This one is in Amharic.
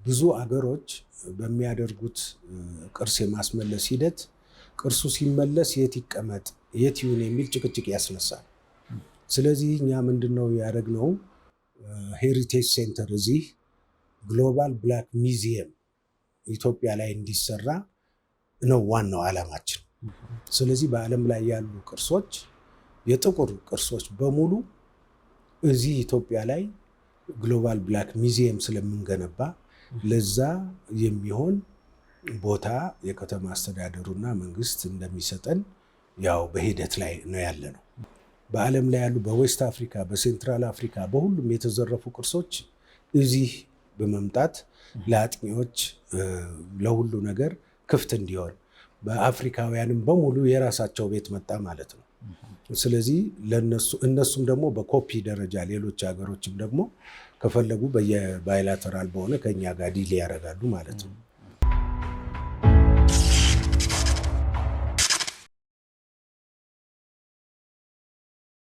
ብዙ አገሮች በሚያደርጉት ቅርስ የማስመለስ ሂደት ቅርሱ ሲመለስ የት ይቀመጥ የት ይሁን የሚል ጭቅጭቅ ያስነሳል። ስለዚህ እኛ ምንድነው ያደረግነው? ሄሪቴጅ ሴንተር እዚህ ግሎባል ብላክ ሚውዚየም ኢትዮጵያ ላይ እንዲሰራ ነው ዋናው ዓላማችን። ስለዚህ በዓለም ላይ ያሉ ቅርሶች የጥቁር ቅርሶች በሙሉ እዚህ ኢትዮጵያ ላይ ግሎባል ብላክ ሚውዚየም ስለምንገነባ ለዛ የሚሆን ቦታ የከተማ አስተዳደሩና መንግስት እንደሚሰጠን ያው በሂደት ላይ ነው ያለነው። በዓለም ላይ ያሉ በዌስት አፍሪካ፣ በሴንትራል አፍሪካ በሁሉም የተዘረፉ ቅርሶች እዚህ በመምጣት ለአጥኚዎች ለሁሉ ነገር ክፍት እንዲሆን በአፍሪካውያንም በሙሉ የራሳቸው ቤት መጣ ማለት ነው። ስለዚህ እነሱም ደግሞ በኮፒ ደረጃ ሌሎች ሀገሮችም ደግሞ ከፈለጉ በየባይላተራል በሆነ ከኛ ጋር ዲል ያደርጋሉ ማለት ነው።